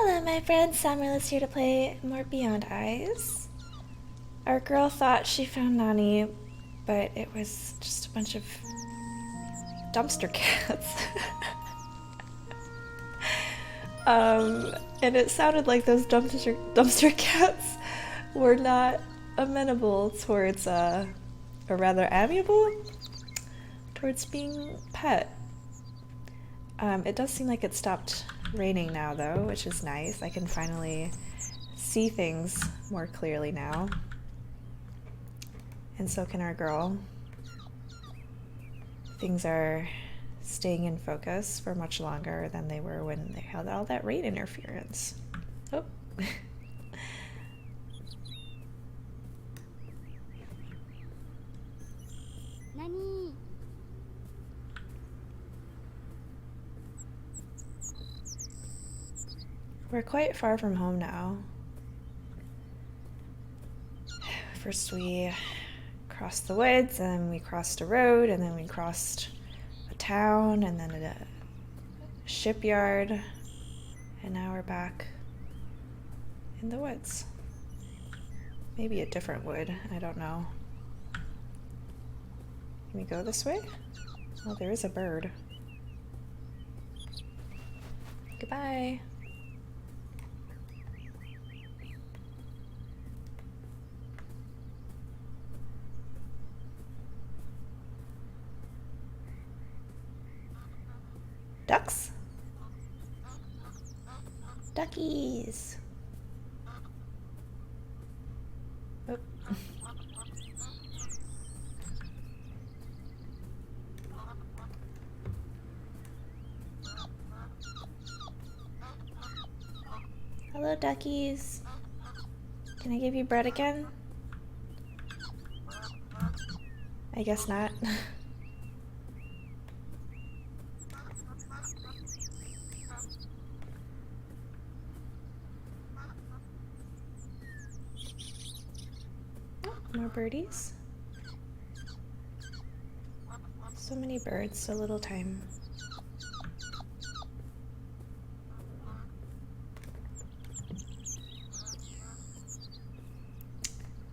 Hello, my friend. SAmaryllis here to play more Beyond Eyes. Our girl thought she found Nani, but it was just a bunch of dumpster cats. And it sounded like those dumpster cats were not amenable towards, or rather amiable towards being pet. It does seem like it stopped raining now, though, which is nice. I can finally see things more clearly now. And so can our girl. Things are staying in focus for much longer than they were when they had all that rain interference. Oh. Nani? We're quite far from home now. First we crossed the woods, and then we crossed a road, and then we crossed a town, and then a shipyard, and now we're back in the woods. Maybe a different wood, I don't know. Can we go this way? Oh, there is a bird. Goodbye. Ducks? Duckies! Oh. Hello, duckies. Can I give you bread again? I guess not. More birdies. So many birds, so little time.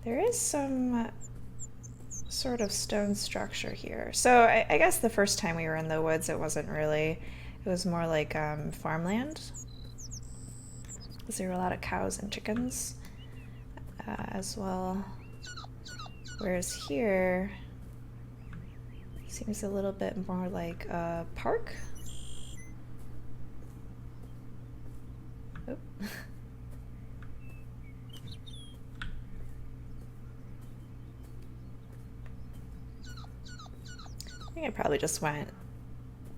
There is some sort of stone structure here. So I guess the first time we were in the woods, it wasn't really, it was more like farmland. Because there were a lot of cows and chickens as well. Whereas here, seems a little bit more like a park. Oh. I think I probably just went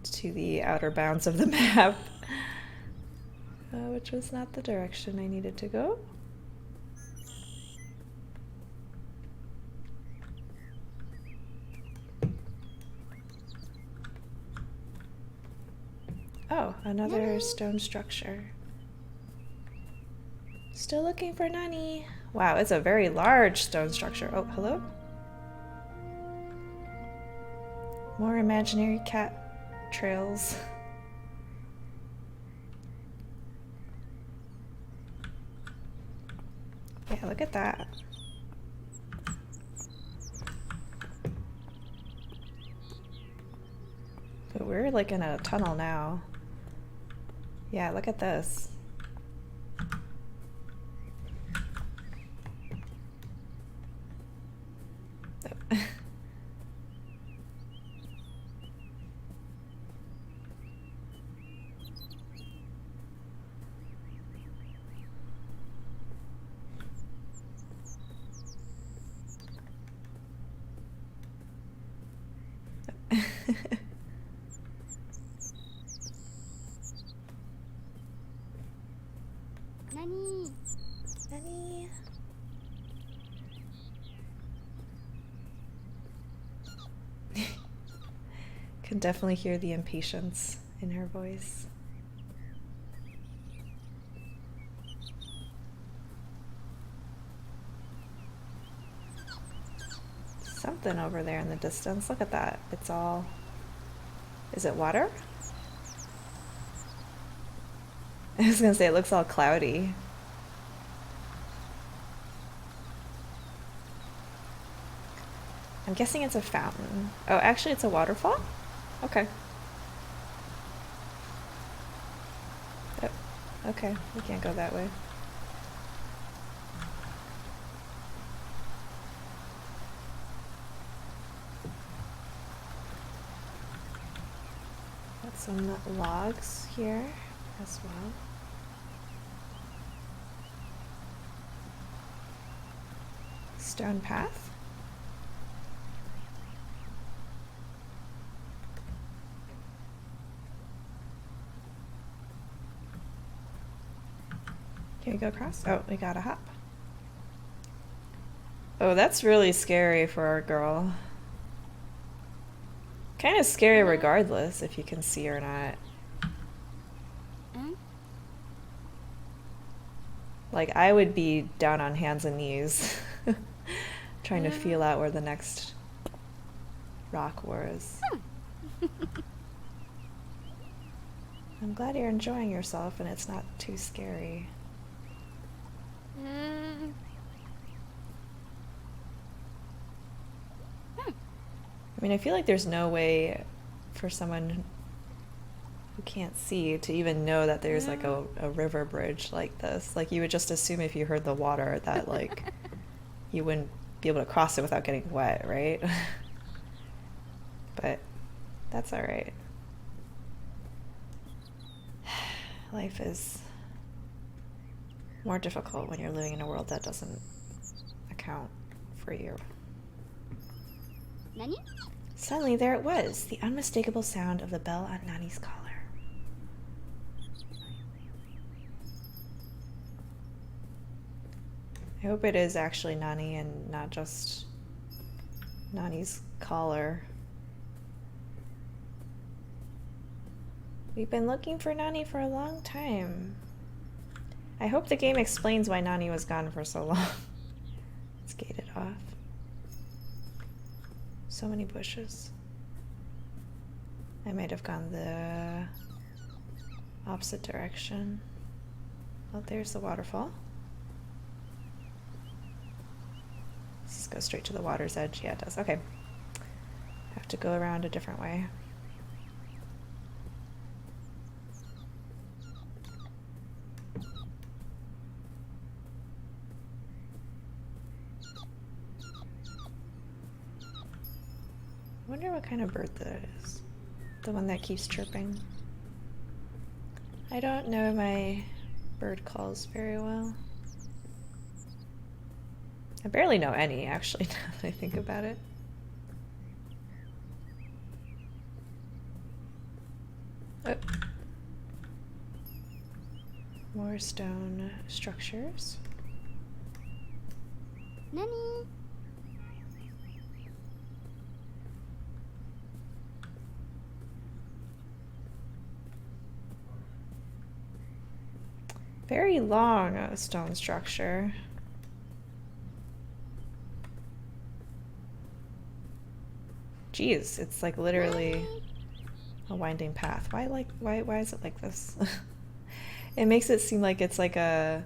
to the outer bounds of the map, which was not the direction I needed to go. Oh, another stone structure. Still looking for Nani. Wow, it's a very large stone structure. Oh, hello? More imaginary cat trails. Yeah, look at that. But we're like in a tunnel now. Yeah, look at this. Nani? Nani? Can definitely hear the impatience in her voice. Something over there in the distance. Look at that. It's all... Is it water? I was gonna say it looks all cloudy. I'm guessing it's a fountain. Oh, actually it's a waterfall? Okay. Oh, okay, we can't go that way. Got some logs here as well. Stone path. Can we go across? Oh, we gotta hop. Oh, that's really scary for our girl. Kind of scary regardless if you can see or not. Like, I would be down on hands and knees trying to feel out where the next rock was. I'm glad you're enjoying yourself and it's not too scary. I mean, I feel like there's no way for someone who can't see to even know that there's like a river bridge like this. Like, you would just assume if you heard the water that like you wouldn't be able to cross it without getting wet, right? But that's all right. Life is more difficult when you're living in a world that doesn't account for you. Nani? Suddenly there it was, the unmistakable sound of the bell on Nani's collar. I hope it is actually Nani and not just Nani's collar. We've been looking for Nani for a long time. I hope the game explains why Nani was gone for so long. Let's gate it off. So many bushes. I might have gone the opposite direction. Oh, there's the waterfall. Does this go straight to the water's edge? Yeah, it does. Okay. Have to go around a different way. I wonder what kind of bird that is. The one that keeps chirping. I don't know my bird calls very well. I barely know any, actually, now that I think about it. Oh. More stone structures. Nani? Very long stone structure. Jeez, it's like literally a winding path. Why is it like this? It makes it seem like it's like a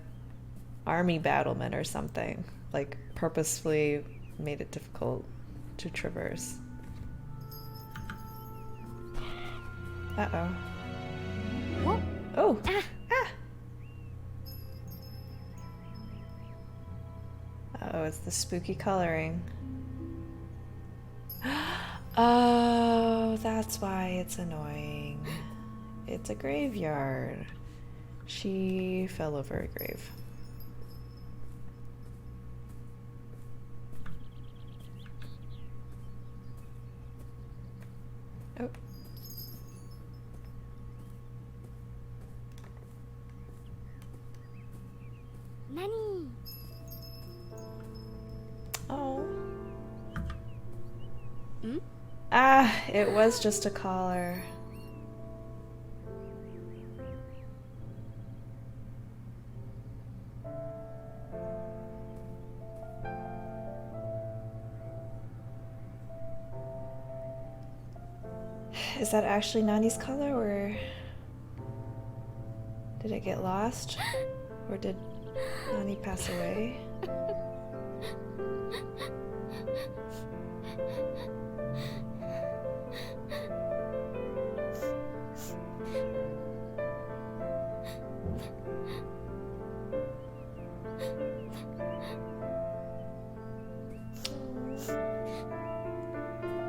army battlement or something. Like purposefully made it difficult to traverse. Uh-oh. What? Oh! Ah! Oh, it's the spooky coloring. Oh, that's why it's annoying. It's a graveyard. She fell over a grave. Oh. Nani? Oh. Hmm? Ah, it was just a collar. Is that actually Nani's collar, or Did it get lost? Or did Nani pass away?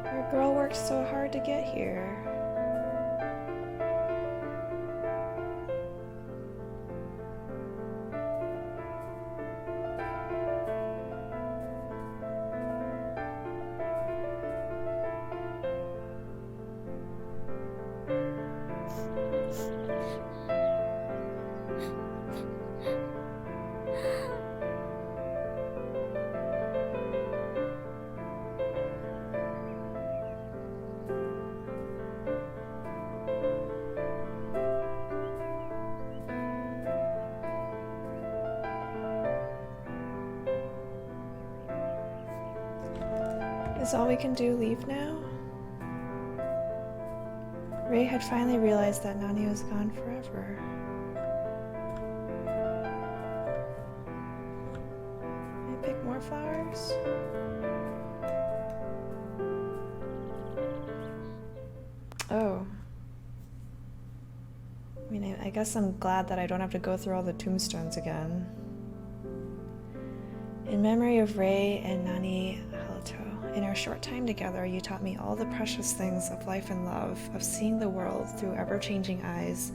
Our girl worked so hard to get here. Is all we can do leave now? Ray had finally realized that Nani was gone forever. Can I pick more flowers? Oh. I mean, I guess I'm glad that I don't have to go through all the tombstones again. In memory of Ray and Nani Halato. In our short time together, you taught me all the precious things of life and love, of seeing the world through ever-changing eyes,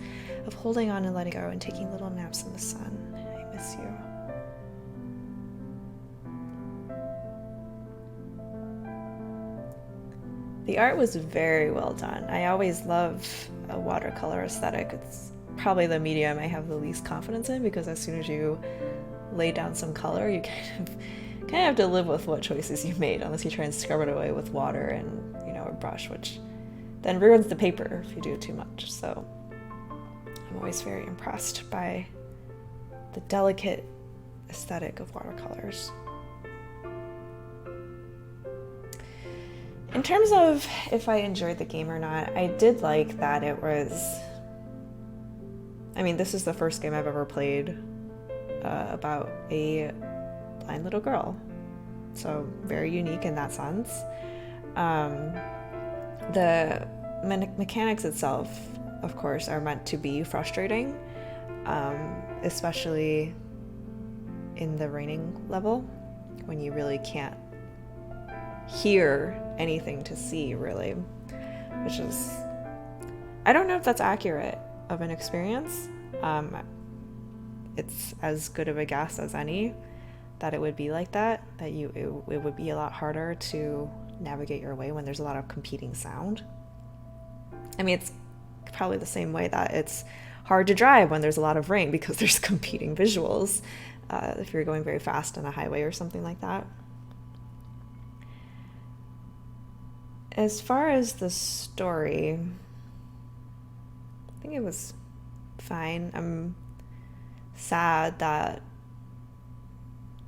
of holding on and letting go and taking little naps in the sun. I miss you. The art was very well done. I always love a watercolor aesthetic. It's probably the medium I have the least confidence in because as soon as you lay down some color, you kind of have to live with what choices you made unless you try and scrub it away with water and, a brush, which then ruins the paper if you do too much. So I'm always very impressed by the delicate aesthetic of watercolors. In terms of if I enjoyed the game or not, I did like that it was... I mean, this is the first game I've ever played about a blind little girl. So very unique in that sense. The mechanics itself, of course, are meant to be frustrating, especially in the raining level when you really can't hear anything to see, really, which is, I don't know if that's accurate of an experience. It's as good of a guess as any that it would be like that it would be a lot harder to navigate your way when there's a lot of competing sound. I mean, it's probably the same way that it's hard to drive when there's a lot of rain because there's competing visuals if you're going very fast on a highway or something like that. As far as the story, I think it was fine. I'm sad that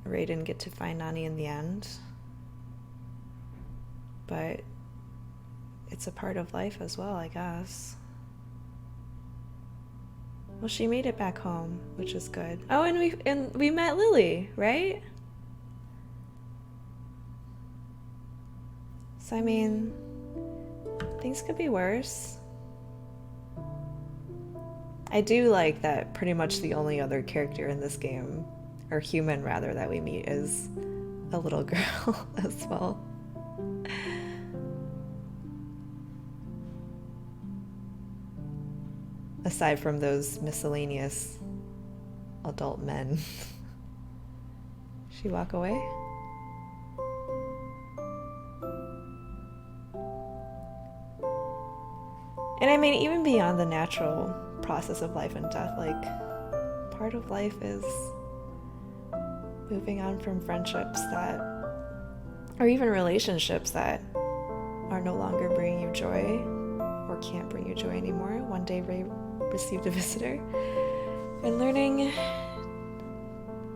Ray didn't get to find Nani in the end, but it's a part of life as well, I guess. Well, she made it back home, which is good. Oh, and we met Lily, right? So I mean, things could be worse. I do like that pretty much the only other character in this game, or human rather, that we meet is a little girl as well. Aside from those miscellaneous adult men. She walk away? And I mean, even beyond the natural process of life and death, like, part of life is moving on from friendships that, or even relationships that are no longer bringing you joy or can't bring you joy anymore. One day Ray received a visitor, and learning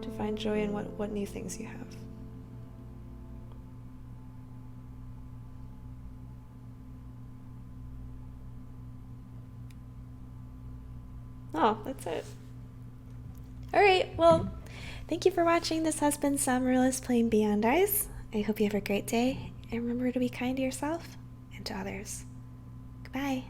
to find joy in what new things you have. Oh, that's it. Alright, well, thank you for watching. This has been SAmaryllis playing Beyond Eyes. I hope you have a great day, and remember to be kind to yourself and to others. Goodbye.